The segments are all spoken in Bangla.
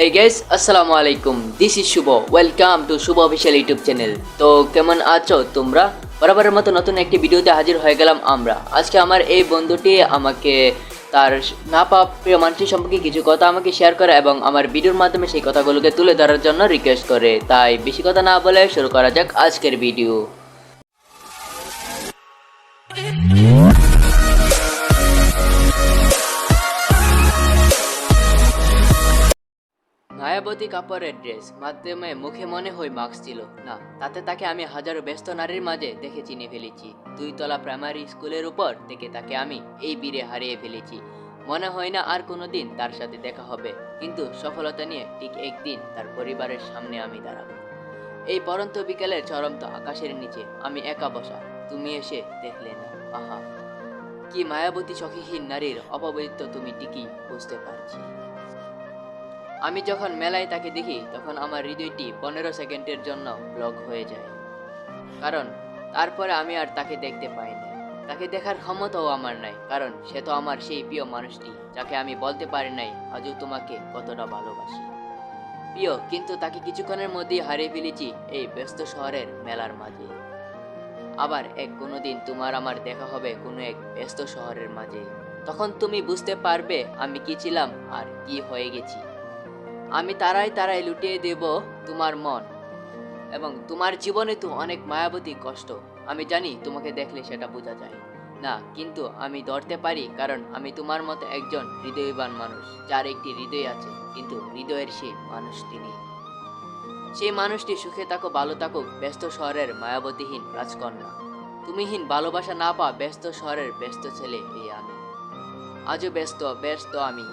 Hey guys, আসসালামু আলাইকুম। This is Shuvo. Welcome to Shuvo official YouTube channel. তো কেমন আছো তোমরা? বরাবরের মতো নতুন একটি ভিডিওতে হাজির হয়ে গেলাম আমরা। আজকে আমার এই বন্ধুটি আমাকে তার না পাওয়া প্রিয় মানুষটির সম্পর্কে কিছু কথা আমাকে শেয়ার করে এবং আমার ভিডিওর মাধ্যমে সেই কথাগুলোকে তুলে ধরার জন্য রিকোয়েস্ট করে। তাই বেশি কথা না বলে শুরু করা যাক আজকের ভিডিও। মায়াবতী কাপড়ের ড্রেস মাধ্যমে মুখে মনে হয় মাস্ক ছিল না, তাতে তাকে আমি হাজারো ব্যস্ত নারীর মাঝে দেখে চিনে ফেলেছি। 2 তলা প্রাইমারি স্কুলের উপর থেকে তাকে আমি এই বীরে হারিয়ে ফেলেছি। মনে হয় না আর কোনোদিন তার সাথে দেখা হবে, কিন্তু সফলতা নিয়ে ঠিক একদিন তার পরিবারের সামনে আমি দাঁড়াবো। এই পরন্ত বিকেলের চরমত আকাশের নিচে আমি একা বসা, তুমি এসে দেখলে না। আহা, কি মায়াবতী চোখহীন নারীর অপবিত্র তুমি ঠিকই বুঝতে পারছি। আমি যখন মেলায় তাকে দেখি তখন আমার হৃদয়টি 15 সেকেন্ডের জন্য ব্লক হয়ে যায়, কারণ তারপরে আমি আর তাকে দেখতে পাই না। তাকে দেখার ক্ষমতাও আমার নাই, কারণ সে তো আমার সেই প্রিয় মানুষটি যাকে আমি বলতে পারি নাই আজও তোমাকে কতটা ভালোবাসি। প্রিয়, কিন্তু তাকে কিছুক্ষণের মধ্যেই হারিয়ে ফেলেছি এই ব্যস্ত শহরের মেলার মাঝে। আবার কোনোদিন তোমার আমার দেখা হবে কোনো এক ব্যস্ত শহরের মাঝে, তখন তুমি বুঝতে পারবে আমি কি ছিলাম আর কি হয়ে গেছি। আমি তারাই তারাই লুটিয়ে দেব তোমার মন, এবং তোমার জীবনে তো অনেক মায়াবতী কষ্ট। আমি জানি তোমাকে দেখলে সেটা বোঝা যায় না, কিন্তু আমি ধরতে পারি, কারণ আমি তোমার মতো একজন হৃদয়বান মানুষ, যার একটি হৃদয় আছে, কিন্তু হৃদয়ের সেই মানুষটি নেই। সেই মানুষটি সুখে থাকো, ভালো থাকুক ব্যস্ত শহরের মায়াবতীহীন রাজকন্যা। তুমিহীন ভালোবাসা না পাওয়া ব্যস্ত শহরের ব্যস্ত ছেলে এই আমি। আজও ব্যস্ত ব্যস্ত আমি।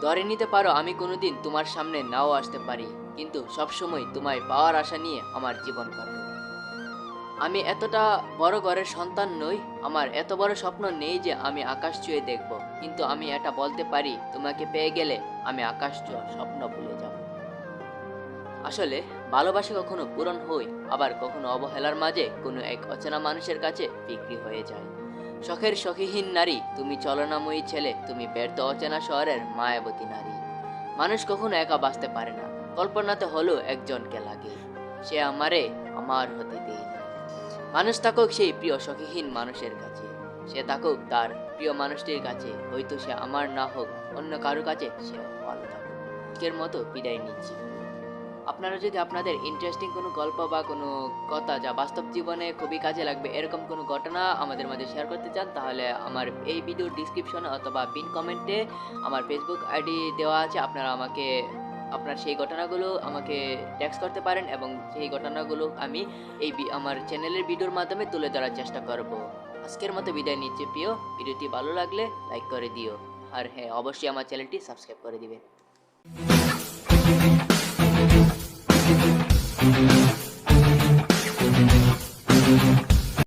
ধরে নিতে পারো আমি কোনোদিন তোমার সামনে নাও আসতে পারি, কিন্তু সবসময় তোমায় পাওয়ার আশা নিয়ে আমার জীবন কাটে। আমি এতটা বড় ঘরের সন্তান নই, আমার এত বড় স্বপ্ন নেই যে আমি আকাশ ছুঁয়ে দেখব, কিন্তু আমি এটা বলতে পারি তোমাকে পেয়ে গেলে আমি আকাশ ছোঁয়া স্বপ্ন ভুলে যাব। আসলে ভালোবাসা কখনো পূরণ হয়, আবার কখনো অবহেলার মাঝে কোনো এক অচেনা মানুষের কাছে বিক্রি হয়ে যায়। শখের শখীহীন নারী তুমি, চলনাময়ী ছেলে তুমি, ব্যর্থ অচেনা শহরের মায়াবতী নারী। মানুষ কখনো একা বাঁচতে পারে না, কল্পনাতে হলেও একজনকে লাগে। সে আমারে আমার হতে দেয় না। মানুষ থাকুক সেই প্রিয় শখীহীন মানুষের কাছে, সে থাকুক তার প্রিয় মানুষটির কাছে, হয়তো সে আমার না হোক, অন্য কারো কাছে সে ভালো থাকুক। আজকের মতো বিদায় নিচ্ছি। আপনারা যদি আপনাদের ইন্টারেস্টিং কোনো গল্প বা কোনো কথা যা বাস্তব জীবনে খুবই কাজে লাগবে এরকম কোনো ঘটনা আমাদের মাঝে শেয়ার করতে চান, তাহলে আমার এই ভিডিওর ডিসক্রিপশনে অথবা পিন কমেন্টে আমার ফেসবুক আইডি দেওয়া আছে। আপনারা আমাকে আপনার সেই ঘটনাগুলো আমাকে টেক্সট করতে পারেন, এবং সেই ঘটনাগুলো আমি আমার চ্যানেলের ভিডিওর মাধ্যমে তুলে ধরার চেষ্টা করব। আজকের মতো বিদায় নিচ্ছি প্রিয়। ভিডিওটি ভালো লাগলে লাইক করে দিও, আর হ্যাঁ, অবশ্যই আমার চ্যানেলটি সাবস্ক্রাইব করে দিবেন।